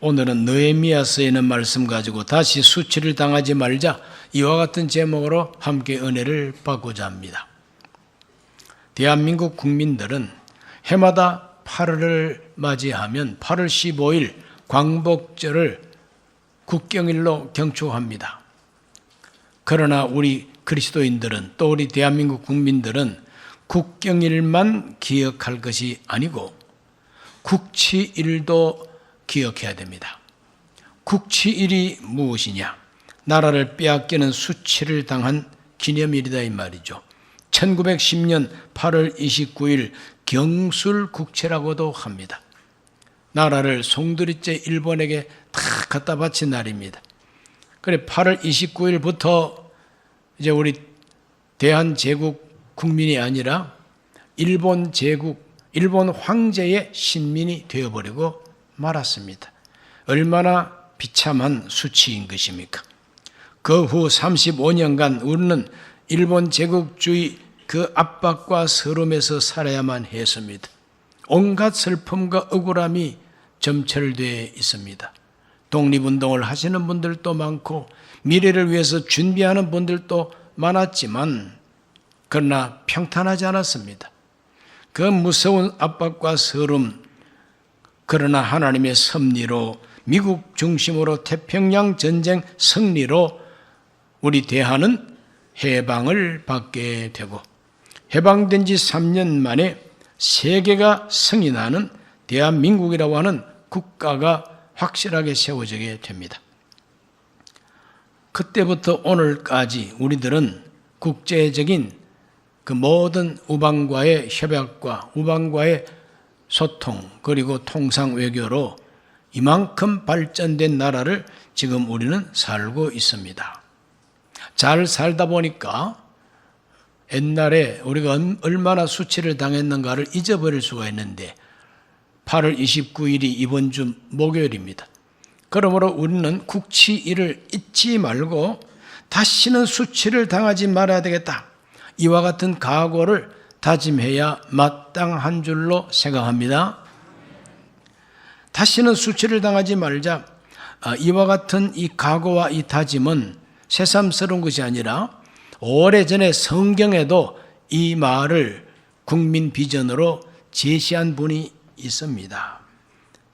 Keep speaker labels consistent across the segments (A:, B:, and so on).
A: 오늘은 느헤미야서에 있는 말씀 가지고 다시 수치를 당하지 말자, 이와 같은 제목으로 함께 은혜를 받고자 합니다. 대한민국 국민들은 해마다 8월을 맞이하면 8월 15일 광복절을 국경일로 경축합니다. 그러나 우리 그리스도인들은, 또 우리 대한민국 국민들은 국경일만 기억할 것이 아니고 국치일도 기억해야 됩니다. 국치일이 무엇이냐? 나라를 빼앗기는 수치를 당한 기념일이다 이 말이죠. 1910년 8월 29일 경술국채라고도 합니다. 나라를 송두리째 일본에게 다 갖다 바친 날입니다. 그래 8월 29일부터 이제 우리 대한제국 국민이 아니라 일본 제국, 일본 황제의 신민이 되어버리고 말았습니다. 얼마나 비참한 수치인 것입니까? 그 후 35년간 우리는 일본 제국주의 그 압박과 서름에서 살아야만 했습니다. 온갖 슬픔과 억울함이 점철되어 있습니다. 독립운동을 하시는 분들도 많고 미래를 위해서 준비하는 분들도 많았지만 그러나 평탄하지 않았습니다. 그 무서운 압박과 서름, 그러나 하나님의 섭리로, 미국 중심으로 태평양 전쟁 승리로 우리 대한은 해방을 받게 되고, 해방된 지 3년 만에 세계가 승인하는 대한민국이라고 하는 국가가 확실하게 세워지게 됩니다. 그때부터 오늘까지 우리들은 국제적인 그 모든 우방과의 협약과 우방과의 소통, 그리고 통상 외교로 이만큼 발전된 나라를 지금 우리는 살고 있습니다. 잘 살다 보니까 옛날에 우리가 얼마나 수치를 당했는가를 잊어버릴 수가 있는데 8월 29일이 이번 주 목요일입니다. 그러므로 우리는 국치일을 잊지 말고 다시는 수치를 당하지 말아야 되겠다, 이와 같은 각오를 다짐해야 마땅한 줄로 생각합니다. 다시는 수치를 당하지 말자, 이와 같은 이 각오와 이 다짐은 새삼스러운 것이 아니라 오래전에 성경에도 이 말을 국민 비전으로 제시한 분이 있습니다.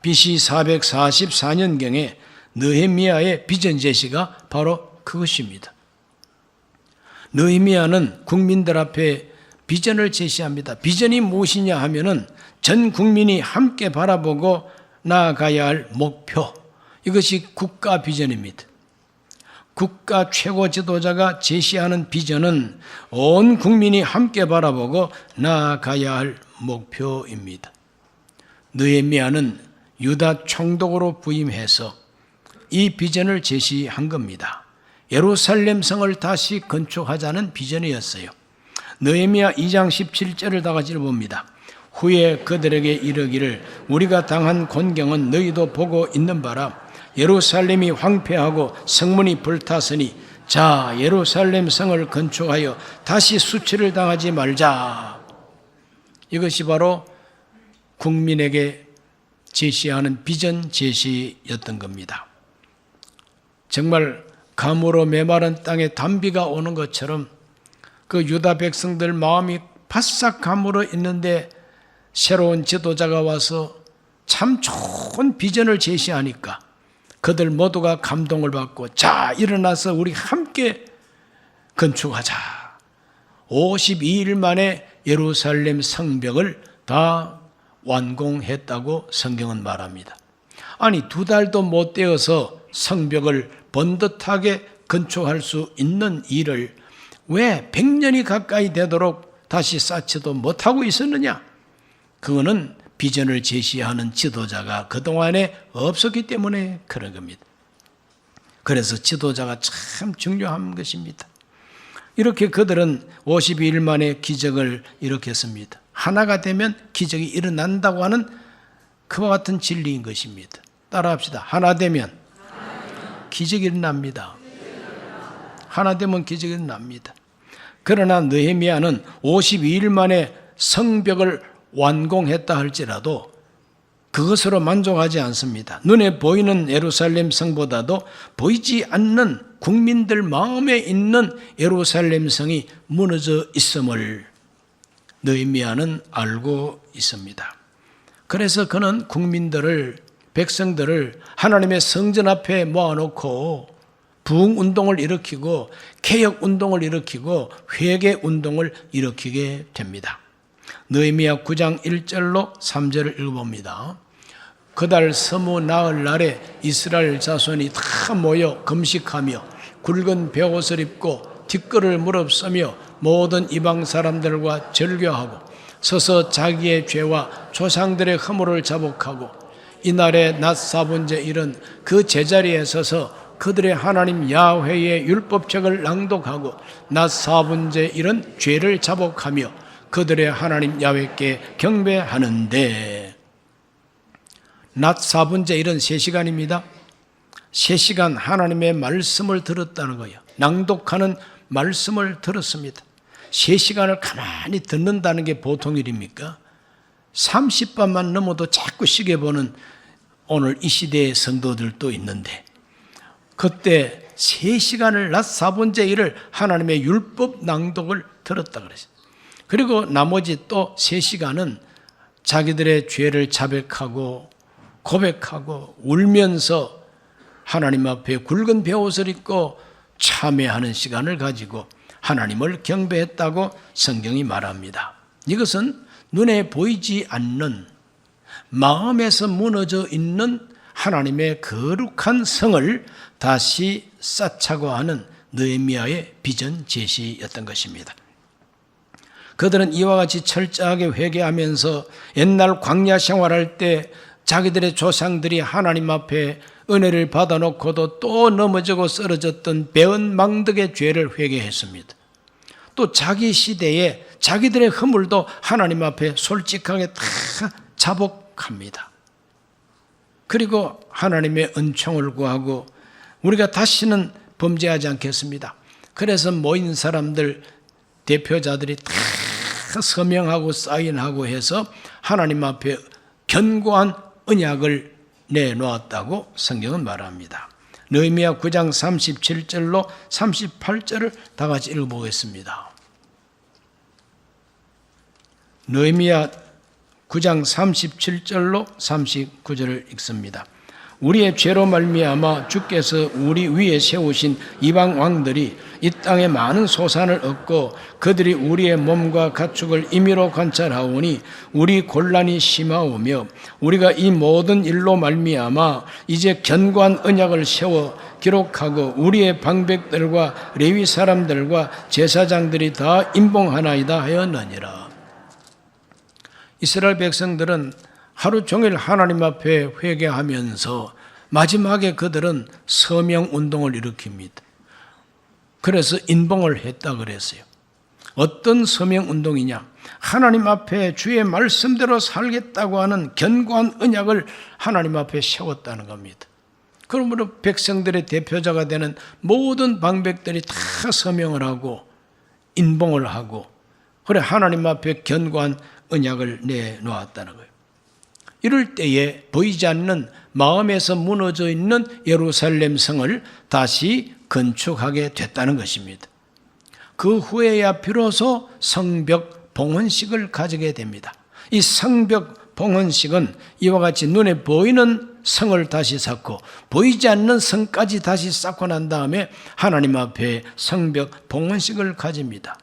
A: BC 444년경에 느헤미야의 비전 제시가 바로 그것입니다. 느헤미야는 국민들 앞에 비전을 제시합니다. 비전이 무엇이냐 하면은 전 국민이 함께 바라보고 나아가야 할 목표, 이것이 국가 비전입니다. 국가 최고 지도자가 제시하는 비전은 온 국민이 함께 바라보고 나아가야 할 목표입니다. 느헤미야는 유다 총독으로 부임해서 이 비전을 제시한 겁니다. 예루살렘 성을 다시 건축하자는 비전이었어요. 느헤미야 2장 17절을 다 같이 봅니다. 후에 그들에게 이르기를 우리가 당한 곤경은 너희도 보고 있는 바라. 예루살렘이 황폐하고 성문이 불탔으니 자 예루살렘 성을 건축하여 다시 수치를 당하지 말자. 이것이 바로 국민에게 제시하는 비전 제시였던 겁니다. 정말 가무로 메마른 땅에 단비가 오는 것처럼 그 유다 백성들 마음이 바싹 가물어 있는데 새로운 지도자가 와서 참 좋은 비전을 제시하니까 그들 모두가 감동을 받고 자 일어나서 우리 함께 건축하자. 52일 만에 예루살렘 성벽을 다 완공했다고 성경은 말합니다. 아니 2달도 못 되어서 성벽을 번듯하게 건축할 수 있는 일을 왜 100년이 가까이 되도록 다시 쌓지도 못하고 있었느냐? 그거는 비전을 제시하는 지도자가 그동안에 없었기 때문에 그런 겁니다. 그래서 지도자가 참 중요한 것입니다. 이렇게 그들은 52일 만에 기적을 일으켰습니다. 하나가 되면 기적이 일어난다고 하는 그와 같은 진리인 것입니다. 따라합시다. 하나 되면 기적이 일어납니다. 하나 되면 기적이 일어납니다. 그러나 느헤미야는 52일 만에 성벽을 완공했다 할지라도 그것으로 만족하지 않습니다. 눈에 보이는 예루살렘 성보다도 보이지 않는 국민들 마음에 있는 예루살렘 성이 무너져 있음을 느헤미야는 알고 있습니다. 그래서 그는 국민들을, 백성들을 하나님의 성전 앞에 모아놓고 부흥운동을 일으키고 개혁운동을 일으키고 회개운동을 일으키게 됩니다. 느헤미야 9장 1절로 3절을 읽어봅니다. 그달 서무 나흘 날에 이스라엘 자손이 다 모여 금식하며 굵은 베옷을 입고 뒷걸을 무릅쓰며 모든 이방 사람들과 절교하고 서서 자기의 죄와 조상들의 허물을 자복하고 이날의 낮 4분째 일은 그 제자리에 서서 그들의 하나님 야훼의 율법책을 낭독하고 낮 4분째 일은 죄를 자복하며 그들의 하나님 야훼께 경배하는데, 낮 4분째 일은 3시간입니다. 3시간 하나님의 말씀을 들었다는 거예요. 낭독하는 말씀을 들었습니다. 3시간을 가만히 듣는다는 게 보통 일입니까? 30분만 넘어도 자꾸 시계 보는 오늘 이 시대의 성도들도 있는데, 그때 3시간을 낮 4분째 일을 하나님의 율법 낭독을 들었다 그랬어요. 그리고 나머지 또 3시간은 자기들의 죄를 자백하고 고백하고 울면서 하나님 앞에 굵은 베옷을 입고 참회하는 시간을 가지고 하나님을 경배했다고 성경이 말합니다. 이것은 눈에 보이지 않는 마음에서 무너져 있는 하나님의 거룩한 성을 다시 쌓자고 하는 느헤미야의 비전 제시였던 것입니다. 그들은 이와 같이 철저하게 회개하면서 옛날 광야 생활할 때 자기들의 조상들이 하나님 앞에 은혜를 받아놓고도 또 넘어지고 쓰러졌던 배은망덕의 죄를 회개했습니다. 또 자기 시대에 자기들의 허물도 하나님 앞에 솔직하게 다 자복합니다. 그리고 하나님의 은총을 구하고 우리가 다시는 범죄하지 않겠습니다. 그래서 모인 사람들 대표자들이 다 서명하고 사인하고 해서 하나님 앞에 견고한 언약을 내놓았다고 성경은 말합니다. 느헤미야 9장 37절로 38절을 다 같이 읽어보겠습니다. 느헤미야 9장 37절로 39절을 읽습니다. 우리의 죄로 말미암아 주께서 우리 위에 세우신 이방 왕들이 이 땅에 많은 소산을 얻고 그들이 우리의 몸과 가축을 임의로 관찰하오니 우리 곤란이 심하오며 우리가 이 모든 일로 말미암아 이제 견고한 언약을 세워 기록하고 우리의 방백들과 레위 사람들과 제사장들이 다 임봉하나이다 하였느니라. 이스라엘 백성들은 하루 종일 하나님 앞에 회개하면서 마지막에 그들은 서명 운동을 일으킵니다. 그래서 인봉을 했다 그랬어요. 어떤 서명 운동이냐? 하나님 앞에 주의 말씀대로 살겠다고 하는 견고한 언약을 하나님 앞에 세웠다는 겁니다. 그러므로 백성들의 대표자가 되는 모든 방백들이 다 서명을 하고 인봉을 하고 그래 하나님 앞에 견고한 언약을 내놓았다는 거예요. 이럴 때에 보이지 않는 마음에서 무너져 있는 예루살렘 성을 다시 건축하게 됐다는 것입니다. 그 후에야 비로소 성벽 봉헌식을 가지게 됩니다. 이 성벽 봉헌식은 이와 같이 눈에 보이는 성을 다시 쌓고 보이지 않는 성까지 다시 쌓고 난 다음에 하나님 앞에 성벽 봉헌식을 가집니다.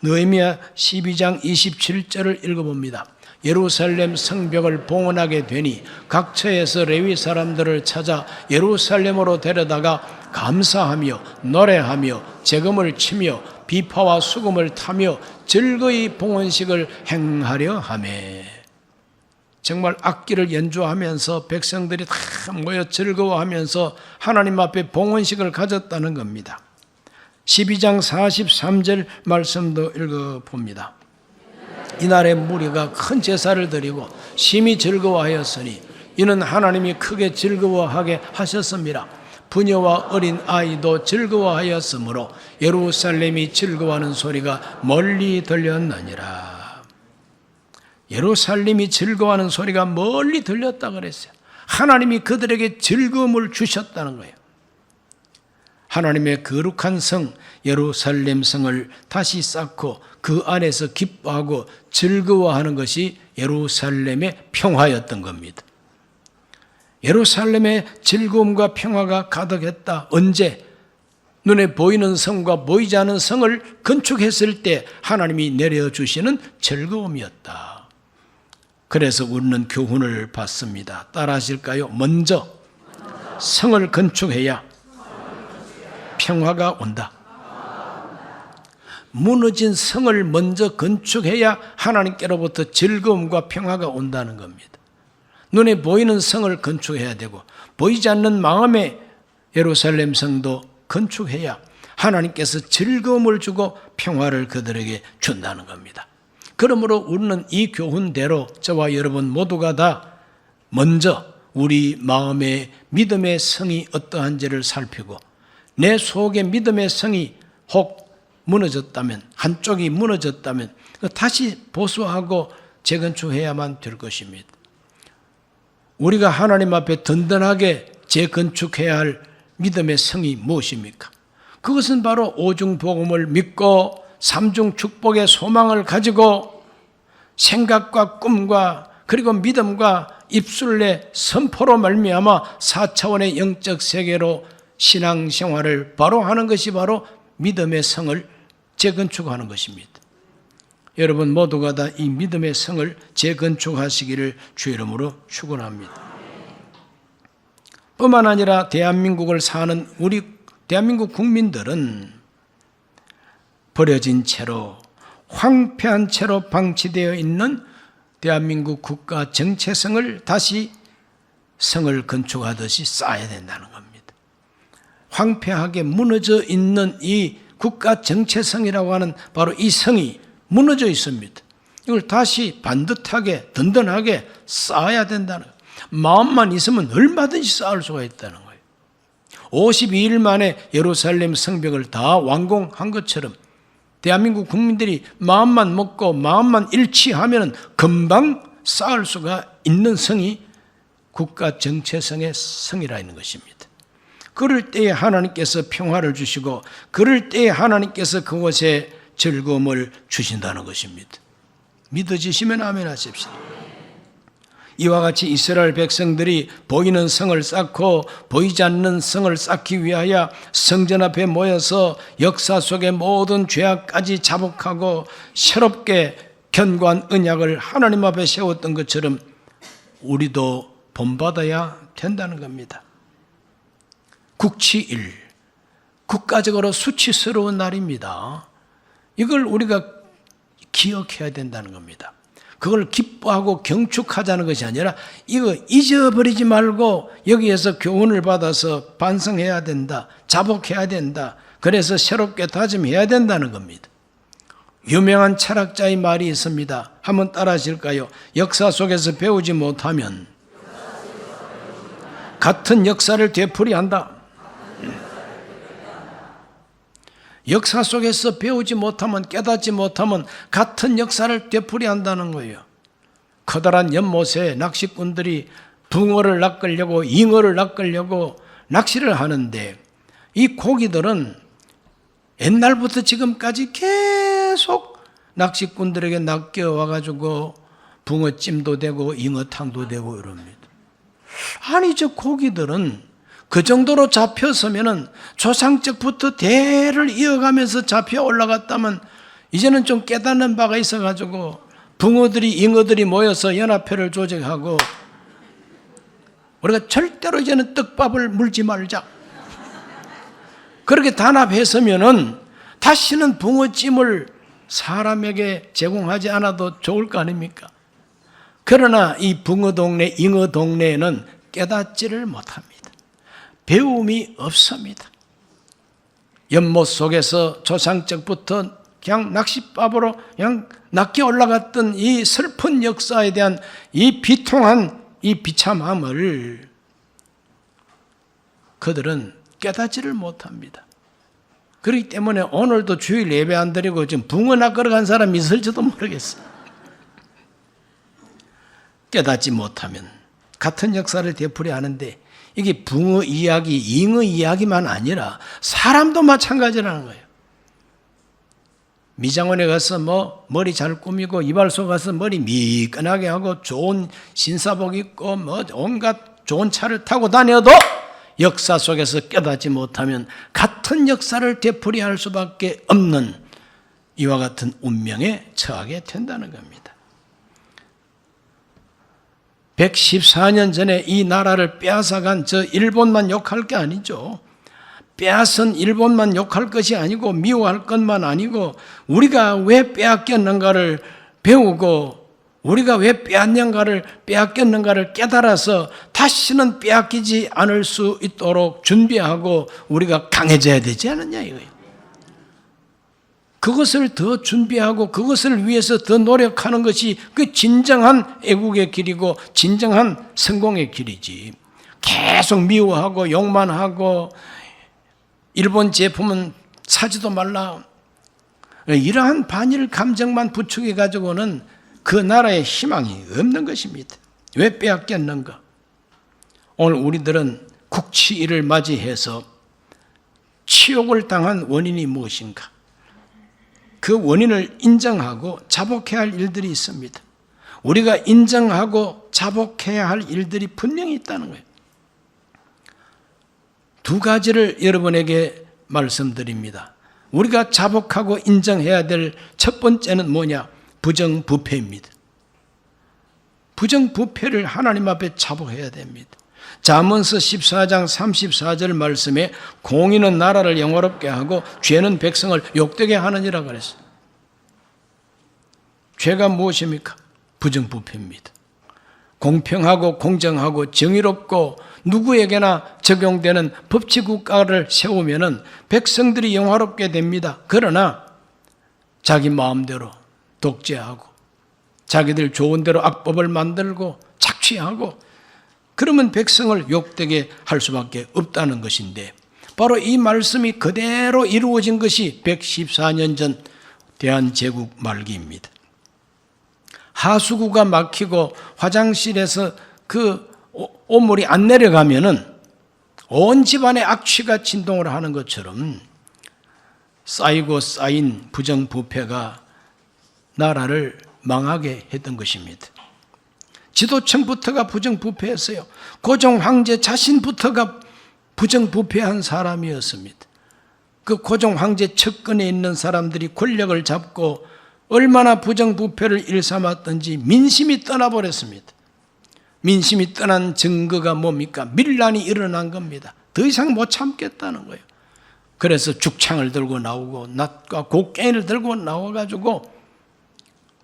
A: 느헤미야 12장 27절을 읽어봅니다. 예루살렘 성벽을 봉헌하게 되니 각 처에서 레위 사람들을 찾아 예루살렘으로 데려다가 감사하며 노래하며 제금을 치며 비파와 수금을 타며 즐거이 봉헌식을 행하려 하매. 정말 악기를 연주하면서 백성들이 다 모여 즐거워하면서 하나님 앞에 봉헌식을 가졌다는 겁니다. 12장 43절 말씀도 읽어봅니다. 이날에 무리가 큰 제사를 드리고 심히 즐거워하였으니 이는 하나님이 크게 즐거워하게 하셨습니다. 부녀와 어린 아이도 즐거워하였으므로 예루살렘이 즐거워하는 소리가 멀리 들렸느니라. 예루살렘이 즐거워하는 소리가 멀리 들렸다 그랬어요. 하나님이 그들에게 즐거움을 주셨다는 거예요. 하나님의 거룩한 성 예루살렘 성을 다시 쌓고 그 안에서 기뻐하고 즐거워하는 것이 예루살렘의 평화였던 겁니다. 예루살렘의 즐거움과 평화가 가득했다. 언제? 눈에 보이는 성과 보이지 않는 성을 건축했을 때 하나님이 내려주시는 즐거움이었다. 그래서 우리는 교훈을 받습니다. 따라 하실까요? 먼저 성을 건축해야 평화가 온다. 무너진 성을 먼저 건축해야 하나님께로부터 즐거움과 평화가 온다는 겁니다. 눈에 보이는 성을 건축해야 되고 보이지 않는 마음의 예루살렘 성도 건축해야 하나님께서 즐거움을 주고 평화를 그들에게 준다는 겁니다. 그러므로 우리는 이 교훈대로 저와 여러분 모두가 다 먼저 우리 마음의 믿음의 성이 어떠한지를 살피고 내 속의 믿음의 성이 혹 무너졌다면, 한쪽이 무너졌다면 다시 보수하고 재건축해야만 될 것입니다. 우리가 하나님 앞에 든든하게 재건축해야 할 믿음의 성이 무엇입니까? 그것은 바로 오중복음을 믿고 삼중 축복의 소망을 가지고 생각과 꿈과 그리고 믿음과 입술의 선포로 말미암아 4차원의 영적 세계로 신앙생활을 바로 하는 것이 바로 믿음의 성을 재건축하는 것입니다. 여러분 모두가 다 이 믿음의 성을 재건축하시기를 주의 이름으로 축원합니다. 뿐만 아니라 대한민국을 사는 우리 대한민국 국민들은 버려진 채로 황폐한 채로 방치되어 있는 대한민국 국가 정체성을 다시 성을 건축하듯이 쌓아야 된다는 겁니다. 황폐하게 무너져 있는 이 국가 정체성이라고 하는 바로 이 성이 무너져 있습니다. 이걸 다시 반듯하게 든든하게 쌓아야 된다는 거예요. 마음만 있으면 얼마든지 쌓을 수가 있다는 거예요. 52일 만에 예루살렘 성벽을 다 완공한 것처럼 대한민국 국민들이 마음만 먹고 마음만 일치하면 금방 쌓을 수가 있는 성이 국가 정체성의 성이라는 것입니다. 그럴 때에 하나님께서 평화를 주시고 그럴 때에 하나님께서 그곳에 즐거움을 주신다는 것입니다. 믿어지시면 아멘 하십시오. 이와 같이 이스라엘 백성들이 보이는 성을 쌓고 보이지 않는 성을 쌓기 위하여 성전 앞에 모여서 역사 속의 모든 죄악까지 자복하고 새롭게 견고한 언약을 하나님 앞에 세웠던 것처럼 우리도 본받아야 된다는 겁니다. 국치일, 국가적으로 수치스러운 날입니다. 이걸 우리가 기억해야 된다는 겁니다. 그걸 기뻐하고 경축하자는 것이 아니라 이거 잊어버리지 말고 여기에서 교훈을 받아서 반성해야 된다, 자복해야 된다. 그래서 새롭게 다짐해야 된다는 겁니다. 유명한 철학자의 말이 있습니다. 한번 따라 하실까요? 역사 속에서 배우지 못하면 같은 역사를 되풀이한다. 역사 속에서 배우지 못하면 깨닫지 못하면 같은 역사를 되풀이한다는 거예요. 커다란 연못에 낚시꾼들이 붕어를 낚으려고 잉어를 낚으려고 낚시를 하는데 이 고기들은 옛날부터 지금까지 계속 낚시꾼들에게 낚여와가지고 붕어찜도 되고 잉어탕도 되고 이럽니다. 아니 저 고기들은 그 정도로 잡혔으면은 조상적부터 대를 이어가면서 잡혀 올라갔다면 이제는 좀 깨닫는 바가 있어가지고 붕어들이 잉어들이 모여서 연합회를 조직하고 우리가 절대로 이제는 떡밥을 물지 말자. 그렇게 단합했으면은 다시는 붕어찜을 사람에게 제공하지 않아도 좋을 거 아닙니까? 그러나 이 붕어 동네, 잉어 동네에는 깨닫지를 못합니다. 배움이 없습니다. 연못 속에서 조상적부터 그냥 낚싯밥으로 그냥 낚여 올라갔던 이 슬픈 역사에 대한 이 비통한 이 비참함을 그들은 깨닫지를 못합니다. 그렇기 때문에 오늘도 주일 예배 안 드리고 지금 붕어 낚으러 간 사람이 있을지도 모르겠어요. 깨닫지 못하면 같은 역사를 되풀이 하는데, 이게 붕어 이야기, 잉어 이야기만 아니라 사람도 마찬가지라는 거예요. 미장원에 가서 머리 잘 꾸미고, 이발소 가서 머리 미끈하게 하고 좋은 신사복 입고 온갖 좋은 차를 타고 다녀도 역사 속에서 깨닫지 못하면 같은 역사를 되풀이할 수밖에 없는 이와 같은 운명에 처하게 된다는 겁니다. 114년 전에 이 나라를 빼앗아간 저 일본만 욕할 게 아니죠. 빼앗은 일본만 욕할 것이 아니고 미워할 것만 아니고, 우리가 왜 빼앗겼는가를 배우고 우리가 왜 빼앗겼는가를 깨달아서 다시는 빼앗기지 않을 수 있도록 준비하고 우리가 강해져야 되지 않느냐 이거예요. 그것을 더 준비하고 그것을 위해서 더 노력하는 것이 그 진정한 애국의 길이고 진정한 성공의 길이지. 계속 미워하고 욕만 하고 일본 제품은 사지도 말라, 이러한 반일 감정만 부추겨 가지고는 그 나라의 희망이 없는 것입니다. 왜 빼앗겼는가? 오늘 우리들은 국치일을 맞이해서 치욕을 당한 원인이 무엇인가? 그 원인을 인정하고 자복해야 할 일들이 있습니다. 우리가 인정하고 자복해야 할 일들이 분명히 있다는 거예요. 두 가지를 여러분에게 말씀드립니다. 우리가 자복하고 인정해야 될 첫 번째는 뭐냐? 부정부패입니다. 부정부패를 하나님 앞에 자복해야 됩니다. 잠언서 14장 34절 말씀에 공의는 나라를 영화롭게 하고 죄는 백성을 욕되게 하느니라 그랬어요. 죄가 무엇입니까? 부정부패입니다. 공평하고 공정하고 정의롭고 누구에게나 적용되는 법치국가를 세우면은 백성들이 영화롭게 됩니다. 그러나 자기 마음대로 독재하고 자기들 좋은 대로 악법을 만들고 착취하고 그러면 백성을 욕되게 할 수밖에 없다는 것인데, 바로 이 말씀이 그대로 이루어진 것이 114년 전 대한제국 말기입니다. 하수구가 막히고 화장실에서 그 오물이 안 내려가면은 온 집안의 악취가 진동을 하는 것처럼 쌓이고 쌓인 부정부패가 나라를 망하게 했던 것입니다. 지도층부터가 부정부패했어요. 고종 황제 자신부터가 부정부패한 사람이었습니다. 그 고종 황제 측근에 있는 사람들이 권력을 잡고 얼마나 부정부패를 일삼았던지 민심이 떠나버렸습니다. 민심이 떠난 증거가 뭡니까? 밀란이 일어난 겁니다. 더 이상 못 참겠다는 거예요. 그래서 죽창을 들고 나오고 낫과 곡괭이를 들고 나와가지고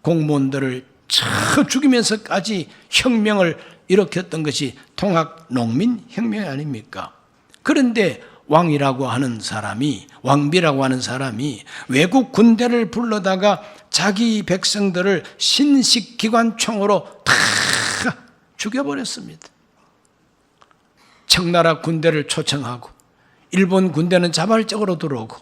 A: 공무원들을 쳐 죽이면서까지 혁명을 일으켰던 것이 통합농민혁명 아닙니까? 그런데 왕이라고 하는 사람이, 왕비라고 하는 사람이 외국 군대를 불러다가 자기 백성들을 신식기관총으로 다 죽여버렸습니다. 청나라 군대를 초청하고 일본 군대는 자발적으로 들어오고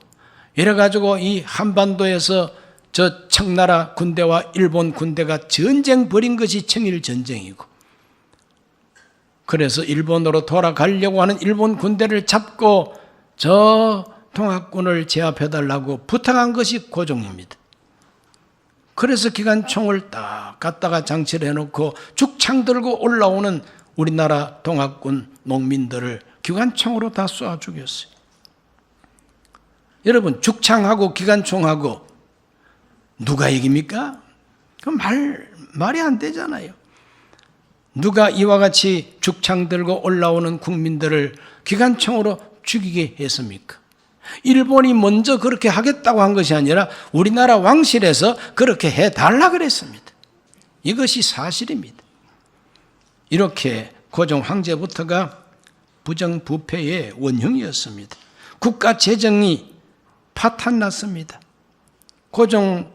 A: 이래가지고 이 한반도에서 저 청나라 군대와 일본 군대가 전쟁 벌인 것이 청일전쟁이고, 그래서 일본으로 돌아가려고 하는 일본 군대를 잡고 저 통합군을 제압해달라고 부탁한 것이 고종입니다. 그래서 기관총을 딱 갖다가 장치를 해놓고 죽창 들고 올라오는 우리나라 통합군 농민들을 기관총으로 다 쏴 죽였어요. 여러분, 죽창하고 기관총하고 누가 이깁니까? 그 말이 안 되잖아요. 누가 이와 같이 죽창 들고 올라오는 국민들을 기관총으로 죽이게 했습니까? 일본이 먼저 그렇게 하겠다고 한 것이 아니라 우리나라 왕실에서 그렇게 해달라 그랬습니다. 이것이 사실입니다. 이렇게 고종 황제부터가 부정부패의 원흉이었습니다. 국가 재정이 파탄났습니다. 고종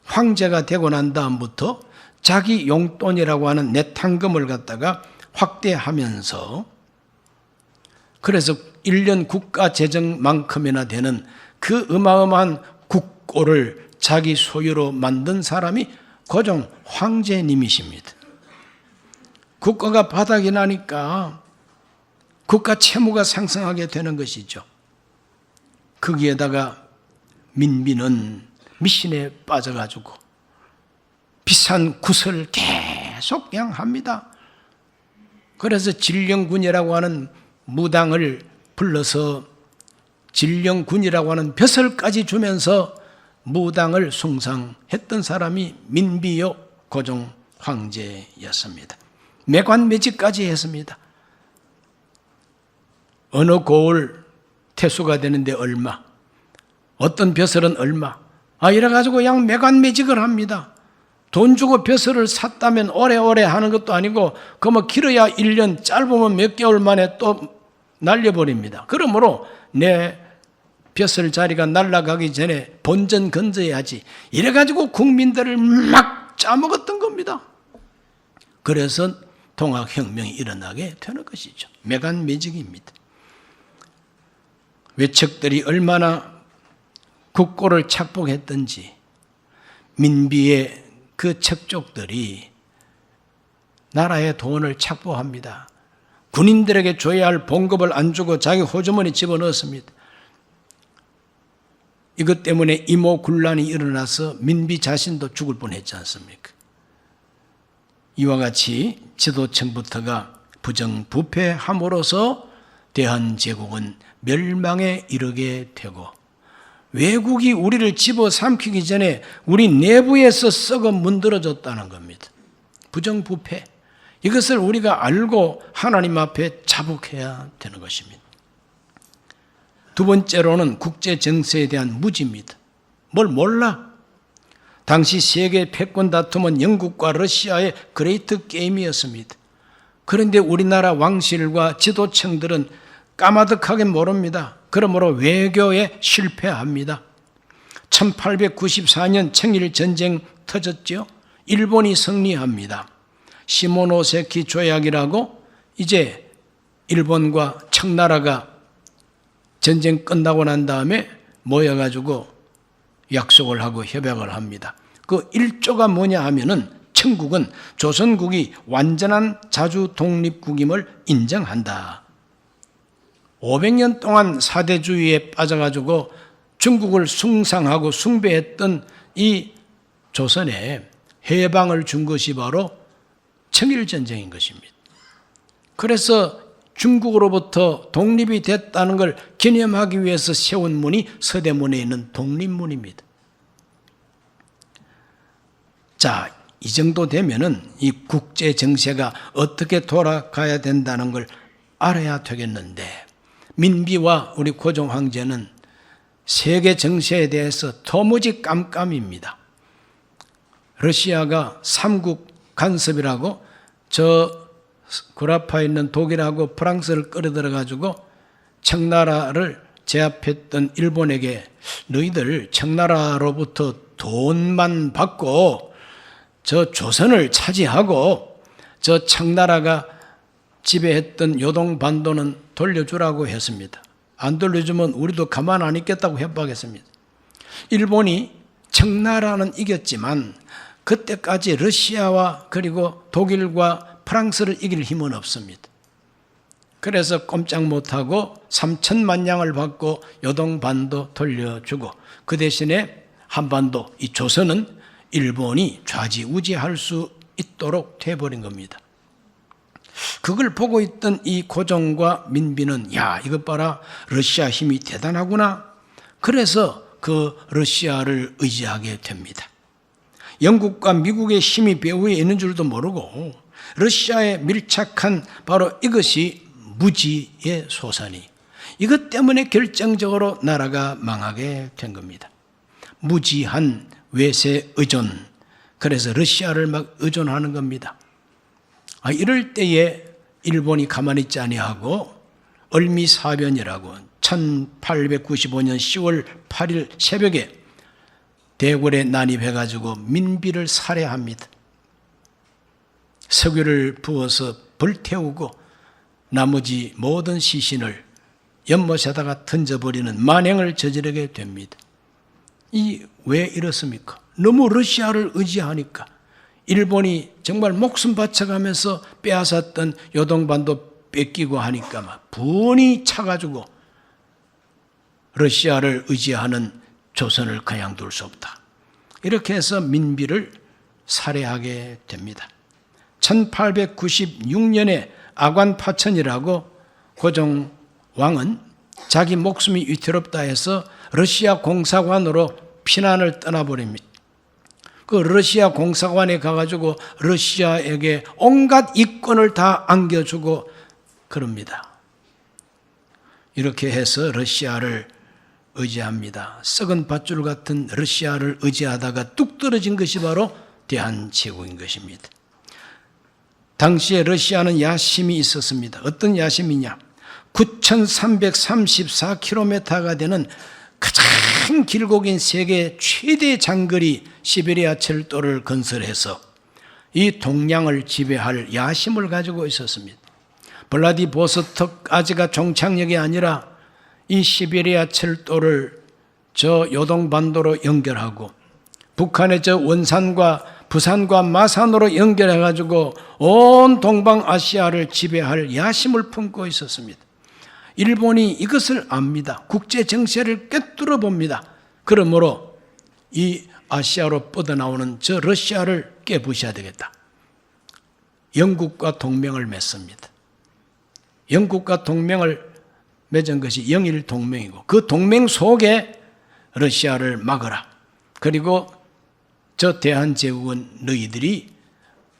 A: 황제가 되고 난 다음부터 자기 용돈이라고 하는 내탕금을 갖다가 확대하면서, 그래서 1년 국가 재정만큼이나 되는 그 어마어마한 국고를 자기 소유로 만든 사람이 고종 황제님이십니다. 국가가 바닥이 나니까 국가 채무가 상승하게 되는 것이죠. 거기에다가 민비는 미신에 빠져가지고 비싼 굿을 계속 그냥 합니다. 그래서 진령군이라고 하는 무당을 불러서 진령군이라고 하는 벼슬까지 주면서 무당을 숭상했던 사람이 민비요 고종 황제였습니다. 매관매직까지 했습니다. 어느 고을 태수가 되는데 얼마, 어떤 벼슬은 얼마, 이래가지고 그냥 매관매직을 합니다. 돈 주고 벼슬을 샀다면 오래오래 하는 것도 아니고 그 뭐 길어야 1년, 짧으면 몇 개월 만에 또 날려버립니다. 그러므로 내 벼슬 자리가 날아가기 전에 본전 건져야지, 이래가지고 국민들을 막 짜먹었던 겁니다. 그래서 동학혁명이 일어나게 되는 것이죠. 매관매직입니다. 외척들이 얼마나 국고를 착복했던지 민비의 그 척족들이 나라의 돈을 착보합니다. 군인들에게 줘야 할 봉급을 안 주고 자기 호주머니 집어넣었습니다. 이것 때문에 이모군란이 일어나서 민비 자신도 죽을 뻔했지 않습니까? 이와 같이 지도층부터가 부정부패함으로써 대한제국은 멸망에 이르게 되고, 외국이 우리를 집어삼키기 전에 우리 내부에서 썩어 문드러졌다는 겁니다. 부정부패, 이것을 우리가 알고 하나님 앞에 자복해야 되는 것입니다. 두 번째로는 국제정세에 대한 무지입니다. 뭘 몰라? 당시 세계 패권 다툼은 영국과 러시아의 그레이트 게임이었습니다. 그런데 우리나라 왕실과 지도층들은 까마득하게 모릅니다. 그러므로 외교에 실패합니다. 1894년 청일전쟁 터졌죠. 일본이 승리합니다. 시모노세키 조약이라고 이제 일본과 청나라가 전쟁 끝나고 난 다음에 모여가지고 약속을 하고 협약을 합니다. 그 1조가 뭐냐 하면은 청국은 조선국이 완전한 자주 독립국임을 인정한다. 500년 동안 사대주의에 빠져가지고 중국을 숭상하고 숭배했던 이 조선에 해방을 준 것이 바로 청일전쟁인 것입니다. 그래서 중국으로부터 독립이 됐다는 걸 기념하기 위해서 세운 문이 서대문에 있는 독립문입니다. 자, 이 정도 되면은 이 국제 정세가 어떻게 돌아가야 된다는 걸 알아야 되겠는데, 민비와 우리 고종 황제는 세계 정세에 대해서 도무지 깜깜입니다. 러시아가 삼국 간섭이라고 저 구라파에 있는 독일하고 프랑스를 끌어들여 가지고 청나라를 제압했던 일본에게 너희들 청나라로부터 돈만 받고 저 조선을 차지하고 저 청나라가 지배했던 요동반도는 돌려주라고 했습니다. 안 돌려주면 우리도 가만 안 있겠다고 협박했습니다. 일본이 청나라는 이겼지만 그때까지 러시아와 그리고 독일과 프랑스를 이길 힘은 없습니다. 그래서 꼼짝 못하고 3천만 양을 받고 요동반도 돌려주고, 그 대신에 한반도, 이 조선은 일본이 좌지우지할 수 있도록 돼버린 겁니다. 그걸 보고 있던 이 고종과 민비는 야, 이것 봐라, 러시아 힘이 대단하구나. 그래서 그 러시아를 의지하게 됩니다. 영국과 미국의 힘이 배후에 있는 줄도 모르고 러시아에 밀착한 바로 이것이 무지의 소산이, 이것 때문에 결정적으로 나라가 망하게 된 겁니다. 무지한 외세 의존, 그래서 러시아를 막 의존하는 겁니다. 이럴 때에 일본이 가만히 있지 아니하고 을미사변이라고 1895년 10월 8일 새벽에 대궐에 난입해가지고 민비를 살해합니다. 석유를 부어서 불태우고 나머지 모든 시신을 연못에다가 던져버리는 만행을 저지르게 됩니다. 왜 이렇습니까? 너무 러시아를 의지하니까. 일본이 정말 목숨 바쳐가면서 빼앗았던 요동반도 뺏기고 하니까 막 분이 차가지고 러시아를 의지하는 조선을 그냥 둘 수 없다. 이렇게 해서 민비를 살해하게 됩니다. 1896년에 아관파천이라고 고종 왕은 자기 목숨이 위태롭다 해서 러시아 공사관으로 피난을 떠나버립니다. 그 러시아 공사관에 가가지고 러시아에게 온갖 이권을 다 안겨주고 그럽니다. 이렇게 해서 러시아를 의지합니다. 썩은 밧줄 같은 러시아를 의지하다가 뚝 떨어진 것이 바로 대한제국인 것입니다. 당시에 러시아는 야심이 있었습니다. 어떤 야심이냐? 9,334km가 되는 가장 길고 긴 세계 최대 장거리 시베리아 철도를 건설해서 이 동양을 지배할 야심을 가지고 있었습니다. 블라디보스톡까지가 종착역이 아니라 이 시베리아 철도를 저 요동반도로 연결하고 북한의 저 원산과 부산과 마산으로 연결해가지고 온 동방아시아를 지배할 야심을 품고 있었습니다. 일본이 이것을 압니다. 국제 정세를 꿰뚫어 봅니다. 그러므로 이 아시아로 뻗어나오는 저 러시아를 깨부셔야 되겠다. 영국과 동맹을 맺습니다. 영국과 동맹을 맺은 것이 영일동맹이고 그 동맹 속에 러시아를 막으라. 그리고 저 대한제국은 너희들이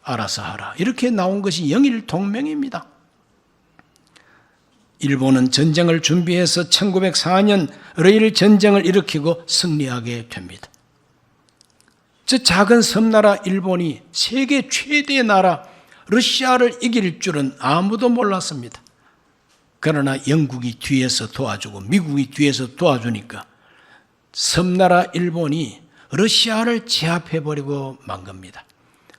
A: 알아서 하라. 이렇게 나온 것이 영일동맹입니다. 일본은 전쟁을 준비해서 1904년 러일 전쟁을 일으키고 승리하게 됩니다. 저 작은 섬나라 일본이 세계 최대의 나라 러시아를 이길 줄은 아무도 몰랐습니다. 그러나 영국이 뒤에서 도와주고 미국이 뒤에서 도와주니까 섬나라 일본이 러시아를 제압해버리고 만 겁니다.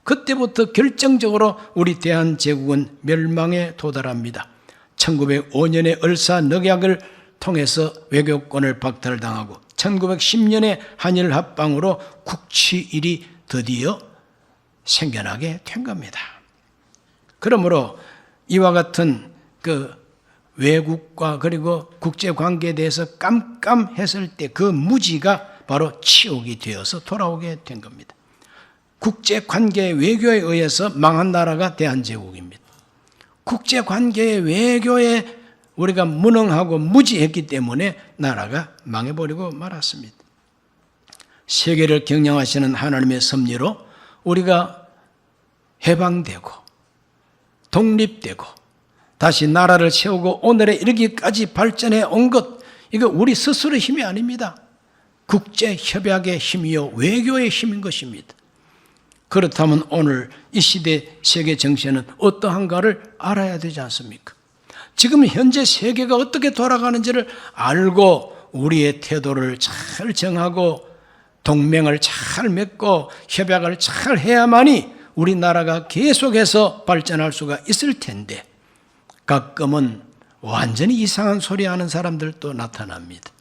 A: 그때부터 결정적으로 우리 대한제국은 멸망에 도달합니다. 1905년에 을사늑약을 통해서 외교권을 박탈당하고 1910년에 한일 합방으로 국치일이 드디어 생겨나게 된 겁니다. 그러므로 이와 같은 그 외국과 그리고 국제관계에 대해서 깜깜했을 때 그 무지가 바로 치욕이 되어서 돌아오게 된 겁니다. 국제관계 외교에 의해서 망한 나라가 대한제국입니다. 국제관계의 외교에 우리가 무능하고 무지했기 때문에 나라가 망해버리고 말았습니다. 세계를 경영하시는 하나님의 섭리로 우리가 해방되고 독립되고 다시 나라를 세우고 오늘에 이르기까지 발전해 온 것, 이거 우리 스스로의 힘이 아닙니다. 국제협약의 힘이요 외교의 힘인 것입니다. 그렇다면 오늘 이 시대 세계 정세는 어떠한가를 알아야 되지 않습니까? 지금 현재 세계가 어떻게 돌아가는지를 알고 우리의 태도를 잘 정하고 동맹을 잘 맺고 협약을 잘 해야만이 우리나라가 계속해서 발전할 수가 있을 텐데 가끔은 완전히 이상한 소리 하는 사람들도 나타납니다.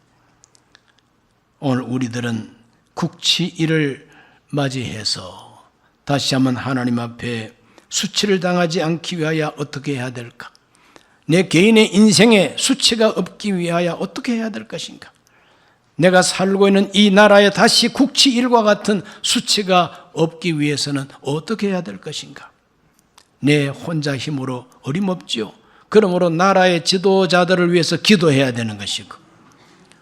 A: 오늘 우리들은 국치일을 맞이해서 다시 한번 하나님 앞에 수치를 당하지 않기 위하여 어떻게 해야 될까? 내 개인의 인생에 수치가 없기 위하여 어떻게 해야 될 것인가? 내가 살고 있는 이 나라에 다시 국치일과 같은 수치가 없기 위해서는 어떻게 해야 될 것인가? 내 혼자 힘으로 어림없지요. 그러므로 나라의 지도자들을 위해서 기도해야 되는 것이고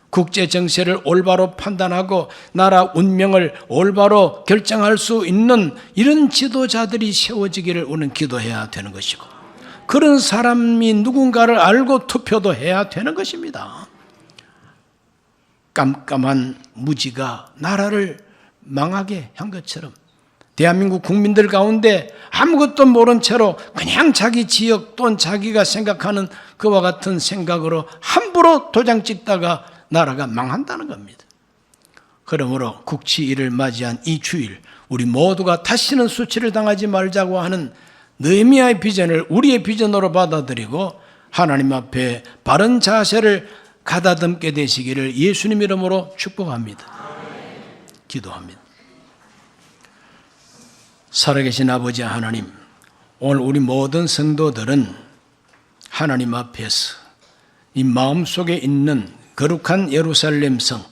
A: 국제 정세를 올바로 판단하고 나라 운명을 올바로 결정할 수 있는 이런 지도자들이 세워지기를 우리는 기도해야 되는 것이고 그런 사람이 누군가를 알고 투표도 해야 되는 것입니다. 깜깜한 무지가 나라를 망하게 한 것처럼 대한민국 국민들 가운데 아무것도 모른 채로 그냥 자기 지역 또는 자기가 생각하는 그와 같은 생각으로 함부로 도장 찍다가 나라가 망한다는 겁니다. 그러므로 국치일을 맞이한 이 주일 우리 모두가 다시는 수치를 당하지 말자고 하는 느헤미야의 비전을 우리의 비전으로 받아들이고 하나님 앞에 바른 자세를 가다듬게 되시기를 예수님 이름으로 축복합니다. 기도합니다. 살아계신 아버지 하나님, 오늘 우리 모든 성도들은 하나님 앞에서 이 마음속에 있는 거룩한 예루살렘 성,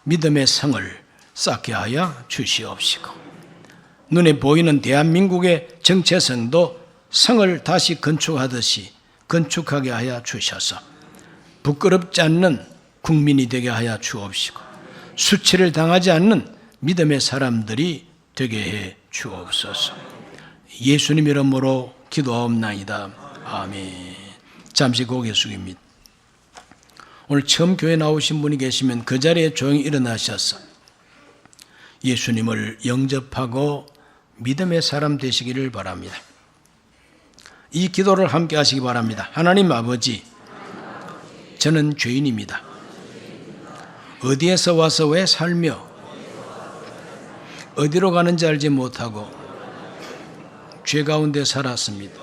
A: 믿음의 성을 쌓게 하여 주시옵시고, 눈에 보이는 대한민국의 정체성도 성을 다시 건축하듯이 건축하게 하여 주셔서 부끄럽지 않는 국민이 되게 하여 주옵시고, 수치를 당하지 않는 믿음의 사람들이 되게 해 주옵소서. 예수님 이름으로 기도하옵나이다. 아멘. 잠시 고개 숙입니다. 오늘 처음 교회 나오신 분이 계시면 그 자리에 조용히 일어나셔서 예수님을 영접하고 믿음의 사람 되시기를 바랍니다. 이 기도를 함께 하시기 바랍니다. 하나님 아버지, 저는 죄인입니다. 어디에서 와서 왜 살며 어디로 가는지 알지 못하고 죄 가운데 살았습니다.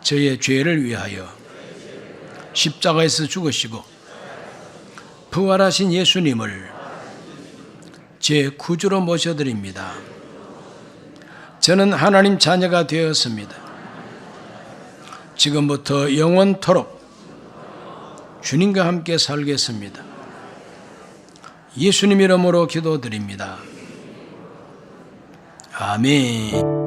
A: 저의 죄를 위하여 십자가에서 죽으시고 부활하신 예수님을 제 구주로 모셔드립니다. 저는 하나님 자녀가 되었습니다. 지금부터 영원토록 주님과 함께 살겠습니다. 예수님 이름으로 기도드립니다. 아멘.